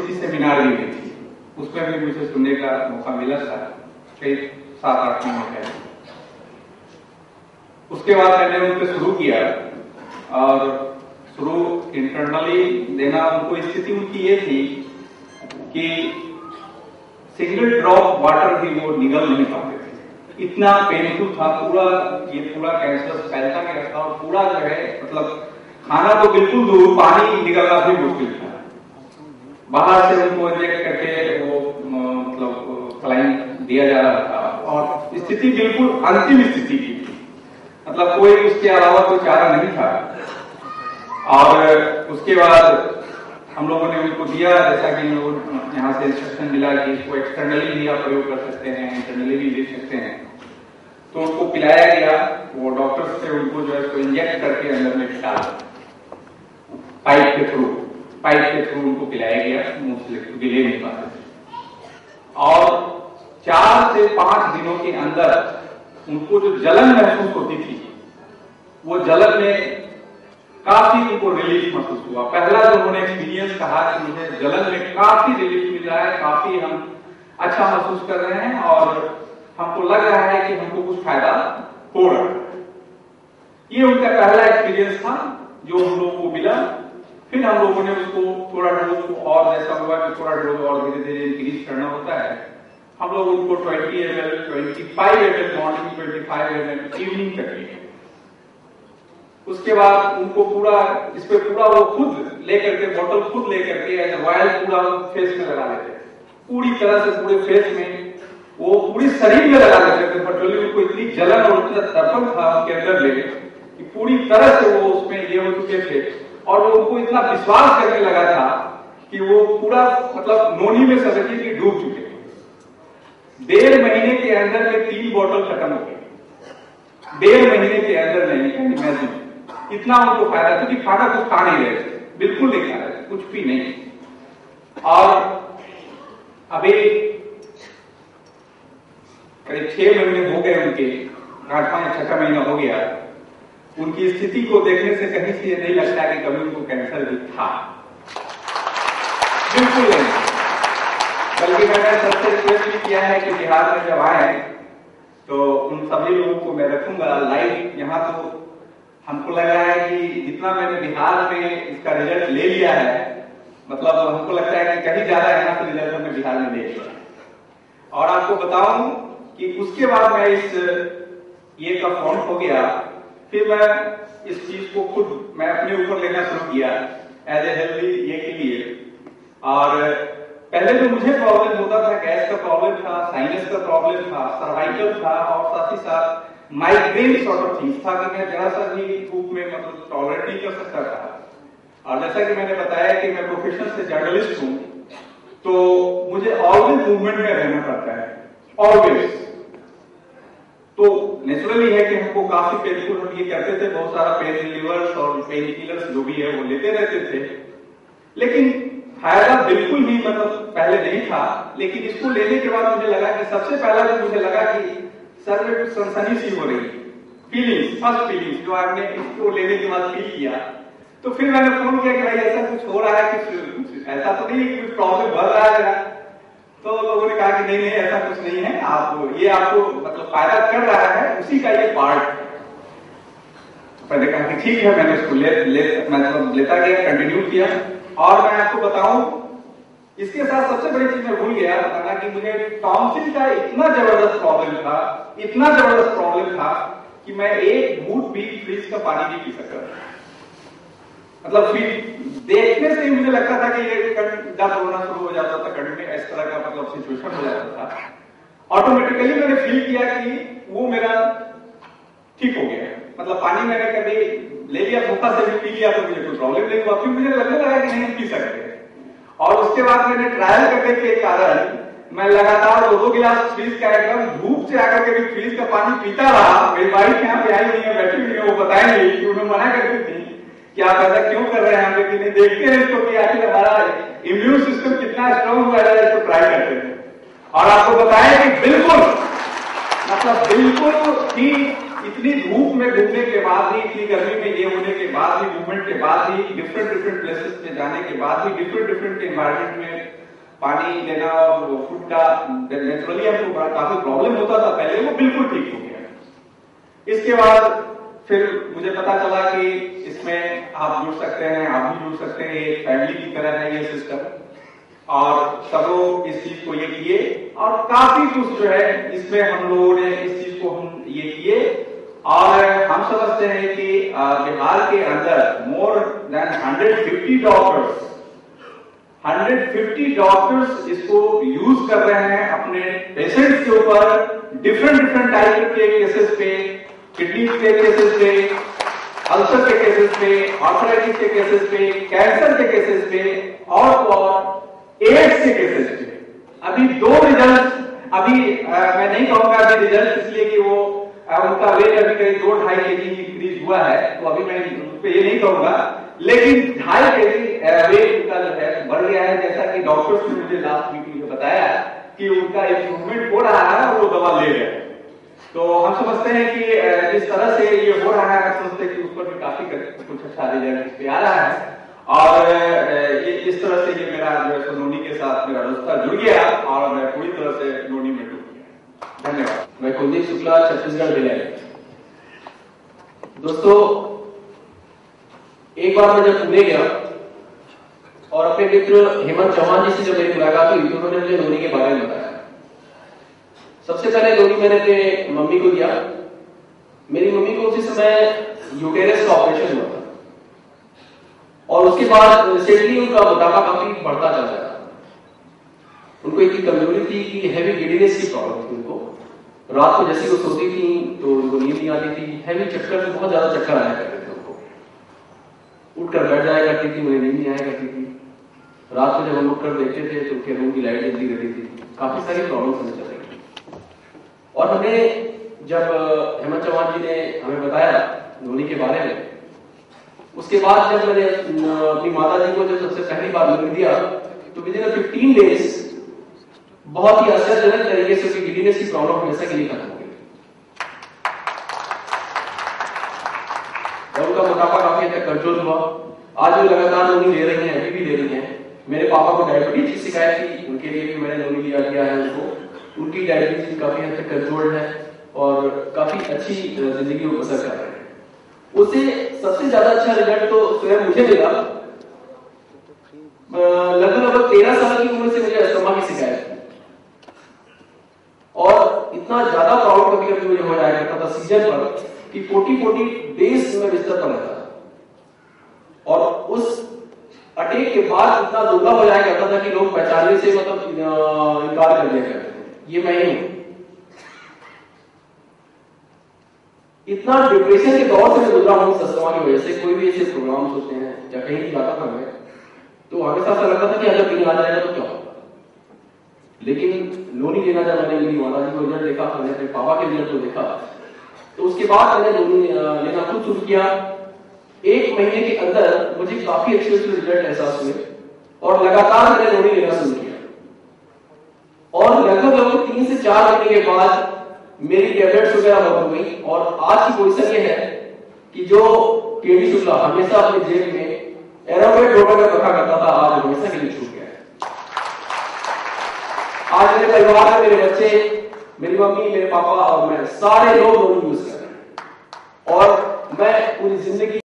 किसी सेमिनार में गई थी, उसमें भी मुझे सुनने का मौका मिला था कई 7-8 महीने पहले। उसके बाद मैंने उनसे शुरू किया और शुरू इंटरनली देना। उनको स्थिति उनकी ये थी कि सिंगल ड्रॉप वाटर भी वो निगल नहीं पाते थे, इतना पेनफुल था। पूरा कैंसर फैलता गया था और पूरा जो है मतलब खाना तो बिल्कुल दूर, पानी निकलना भी मुश्किल था। बाहर से उनको इंजेक्ट करके वो मतलब सलाइन दिया जा रहा था और स्थिति बिल्कुल अंतिम स्थिति की थी, मतलब कोई उसके अलावा कोई चारा नहीं था। और उसके बाद हम लोगों ने उनको दिया, जैसा कि यहाँ से इंस्ट्रक्शन मिला कि इसको एक्सटर्नली भी आप प्रयोग कर सकते हैं, इंटरनली भी दे सकते हैं। तो उनको पिलाया गया, वो डॉक्टर से उनको जो है उसको इंजेक्ट करके अंदर में डाला, पाइप के थ्रू उनको पिलाया गया, मुंह से ले नहीं पाते थे। और 4 से 5 दिनों के अंदर उनको जो जलन महसूस होती थी, वो जलन में काफी उनको रिलीफ महसूस हुआ। पहला जो उन्होंने एक्सपीरियंस कहा कि मुझे जलन में काफी रिलीफ मिल रहा है, काफी हम अच्छा महसूस कर रहे हैं और हमको लग रहा है कि हमको कुछ फायदा हो रहा है। ये उनका पहला एक्सपीरियंस था जो हम लोगों को मिला। फिर हम लोगों ने उसको थोड़ा डोज को और जैसा हुआ कि थोड़ा डोज और धीरे धीरे इंक्रीज करना होता है। हम लोग उनको 20 ml, 25 ml morning, 25 ml evening तक लिए। उसके बाद उनको इस पे पूरा वो खुद लेकर के, बोतल खुद लेकर के ऑयल पूरा फेस में लगा लेते थे, पूरी तरह से पूरे फेस में, वो पूरी शरीर में लगा लेते थे। पर्टिकुलरली उनको इतनी जलन और इतना तड़पन था उनके अंदर ले कि पूरी तरह से वो उसमें ये हो चुके थे और वो उनको इतना विश्वास करने लगा था कि वो पूरा मतलब नोनी में समझिए कि डूब चुके थे। 1.5 महीने के अंदर में 3 बोतल खत्म हो गई, 1.5 महीने के अंदर नहीं, इमेजिन इतना उनको फायदा, क्योंकि खाना कुछ खा नहीं रहे थे, बिल्कुल नहीं खा रहे थे, कुछ भी नहीं। और अभी करीब 6 महीने हो गए उनके, 8-5-6 महीना हो गया। उनकी स्थिति को देखने से कहीं से नहीं लगता कि कभी उनको कैंसर भी था, बिल्कुल नहीं। बल्कि मैंने सबसे रिक्वेस्ट भी किया है कि बिहार में जब आए तो उन सभी लोगों को मैं रखूंगा लाइव यहाँ। तो हमको लग रहा है कि जितना मैंने बिहार में इसका रिजल्ट ले लिया है, मतलब हमको लगता है कि कहीं ज्यादा यहाँ से रिजल्ट हमने बिहार में ले लिया। और आपको बताऊं कि उसके बाद मैं ये कंफर्म हो गया, फिर मैं इस चीज को खुद मैं अपने ऊपर लेना शुरू किया एज ए हेल्दी ये के लिए। और पहले जो मुझे प्रॉब्लम होता था, गैस का प्रॉब्लम था, साइनस का प्रॉब्लम था, सर्वाइकल था और साथ ही साथ माइग्रेन सॉर्ट ऑफ चीज था कि मैं जरा सा भी धूप में मतलब टॉलरेट नहीं कर सकता था। और जैसा कि मैंने बताया कि मैं प्रोफेशन से जर्नलिस्ट हूं, तो मुझे ऑलवेज मूवमेंट में रहना पड़ता है, ऑलवेज। तो नेचुरली है कि हमको काफी पेनफुल हम ये करते थे, बहुत सारा पेन रिलीवर्स और पेन किलर्स जो भी है वो लेते रहते थे, लेकिन फायदा बिल्कुल भी मतलब पहले नहीं था। लेकिन इसको लेने के बाद मुझे लगा कि सबसे पहला जो मुझे लगा कि सर में कुछ सनसनी सी हो रही फीलिंग्स, फर्स्ट फीलिंग्स जो आपने इसको लेने के बाद फील किया। तो फिर मैंने फोन किया कि भाई ऐसा कुछ हो रहा है, कुछ ऐसा तो नहीं कुछ प्रॉब्लम बढ़ रहा है। तो लोगों ने कहा कि नहीं नहीं ऐसा कुछ नहीं है, आपको मतलब फायदा कर रहा है, उसी का ये पार्ट। मैंने कहा कि ठीक है, मैंने उसको मतलब लेता गया, कंटिन्यू किया। और मैं आपको बताऊं, इसके साथ सबसे बड़ी चीज मैं भूल गया बताना कि मुझे टॉन्सिल का इतना जबरदस्त प्रॉब्लम था कि मैं एक घूंट भी फ्रिज का पानी नहीं पी सकता। मतलब फिर देखने से ही मुझे लगता था कि ये दर्द होना शुरू हो जाता था, कड़ी में इस तरह का मतलब सिचुएशन हो जाता था। ऑटोमेटिकली मैंने फील किया कि वो मेरा ठीक हो गया। मतलब पानी मैंने कभी ले लिया, धोखा से भी पी लिया तो मुझे कोई प्रॉब्लम नहीं हुआ, फिर मुझे लगने लगा कि नहीं पी सकते। और उसके बाद मैंने ट्रायल करने के कारण मैं लगातार 2-2 गिलास फ्रीज का एकदम धूप से आकर के भी फ्रीज का पानी पीता रहा। मेरी वाइफ यहाँ पे आई हुई है, बैठी हुई है, वो बताएंगे कि उन्हें मना करती थी कि आप ऐसा क्यों कर रहे हैं, हम लेकिन देखते हैं इसको कि आखिर हमारा इम्यून सिस्टम कितना स्ट्रांग हुआ है, इसको ट्राई करते हैं। और आपको बताएं कि बिल्कुल ही इतनी धूप में घूमने के बाद भी, इतनी गर्मी में ये होने के बाद भी, मूवमेंट के बाद भी, डिफरेंट प्लेसेस पे जाने के बाद भी, डिफरेंट एनवायरमेंट में पानी लेना और फूड का नेचुरली हमको बड़ा काफी प्रॉब्लम होता था पहले, वो बिल्कुल ठीक हो गया। इसके बाद फिर मुझे पता चला कि इसमें आप जुड़ सकते हैं, आप भी जुड़ सकते हैं, एक फैमिली की तरह है ये सिस्टम, और सब लोग इस चीज को ये किए और काफी कुछ जो है इसमें हम लोगों ने इस चीज को हम ये किए। और हम समझते हैं कि बिहार के अंदर मोर देन 150 डॉक्टर्स इसको यूज कर रहे हैं अपने पेशेंट्स के ऊपर, डिफरेंट टाइप के केसेस पे, किडनी के केसेस पे, अल्सर के केसेस पे, आर्थराइटिस के केसेस पे, कैंसर के केसेस पे और एड्स के केसेस पे। अभी 2 रिजल्ट, अभी मैं नहीं कहूंगा अभी रिजल्ट, इसलिए कि वो उनका वेट अभी करीब 2-2.5 kg इंक्रीज हुआ है, तो अभी मैं उस पर ये नहीं कहूंगा, लेकिन 2.5 kg वेट उनका जो है बढ़ गया है, जैसा कि डॉक्टर्स ने मुझे लास्ट मीटिंग में बताया कि उनका इंप्रूवमेंट हो रहा है और वो दवा ले रहे हैं। तो हम समझते हैं कि जिस तरह से ये हो रहा है, हम समझते हैं कि उस पर भी काफी कुछ अच्छा रिजल्ट इस पे आ रहा है। और इस तरह से ये मेरा जो है नोनी के साथ मेरा रिश्ता जुड़ गया और मैं पूरी तरह से नोनी में जुड़ गया। धन्यवाद। मैं कुलदीप शुक्ला, छत्तीसगढ़ भिलाई। दोस्तों, एक बार मैं जब पुणे गया और अपने मित्र हेमंत चौहान जी से जब मेरी मुलाकात हुई तो उन्होंने मुझे नोनी के बारे में बताया। सबसे पहले नोनी मैंने अपने मम्मी को दिया। मेरी मम्मी को उसी समय यूटेरस का ऑपरेशन हुआ था और उसके बाद रिसेंटली उनका मोटापा काफी बढ़ता चल रहा था। उनको इतनी कमजोरी थी कि हैवी गिडीनेस की प्रॉब्लम थी उनको। रात को जैसे वो सोती थी तो उनको नींद नहीं आती थी, हैवी चक्कर में बहुत ज्यादा चक्कर आया करते थे उनको। उठकर बैठ जाया करती थी, मुझे नींद नहीं आया करती थी। रात को जब हम उठकर देखते थे तो उनके रूम की लाइट जलती रहती थी। काफी सारी प्रॉब्लम हमें चल रही थी। और हमें जब हेमंत चौहान जी ने हमें बताया नोनी के बारे में, उसके बाद जब मैंने अपनी माता जी को जब सबसे पहली बार नोनी दिया तो विदिन 15 डेज बहुत ही आश्चर्यजनक तरीके से उसकी गिडीनेस की प्रॉब्लम हमेशा के लिए खत्म हो गई और उनका मोटापा काफी हद तक कंट्रोल हुआ। आज वो लगातार नोनी ले रही हैं, अभी भी ले रही हैं। मेरे पापा को डायबिटीज की शिकायत थी, उनके लिए भी मैंने नोनी दिया है उनको। उनकी डायबिटीज काफी हद तक कंट्रोल्ड है और काफी अच्छी जिंदगी को बसर कर रहे हैं। उससे सबसे ज्यादा अच्छा रिजल्ट तो स्वयं मुझे मिला। लगभग 13 साल की उम्र से मुझे अस्थमा की शिकायत थी और इतना ज्यादा प्रॉब्लम कभी कभी मुझे हो जाया करता था सीजन पर कि 40 डेज में बिस्तर पर रहता था। और उस अटैक के बाद इतना दुबला हो जाया करता था कि लोग पहचानने से मतलब इनकार कर दिया करते थे, ये मैं ही हूं। इतना डिप्रेशन के दौर से मैं गुजरा हूं अस्थमा की वजह से। कोई भी ऐसे प्रोग्राम होते हैं या कहीं भी जाता था मैं तो हमेशा ऐसा लगता था कि अगर कहीं आ जाएगा तो क्या होगा। लेकिन नोनी लेना जब मैंने मेरी माता जी को रिजल्ट देखा, मैंने अपने पापा के रिजल्ट को देखा, तो उसके बाद मैंने नोनी लेना खुद शुरू किया। 1 महीने के अंदर मुझे काफी अच्छे रिजल्ट एहसास हुए और लगातार मैंने नोनी लेना शुरू किया। और लगभग 3 से 4 महीने के बाद मेरी टैबलेट्स वगैरह बंद हो गई और आज की पोजीशन ये है कि जो केडी शुक्ला हमेशा अपने जेब में एरोमेट रोटर का रखा करता था, आज हमेशा के लिए छूट गया है। आज मेरे परिवार में मेरे बच्चे, मेरी मम्मी, मेरे पापा और मैं सारे लोग नोनी यूज कर रहे हैं और मैं पूरी जिंदगी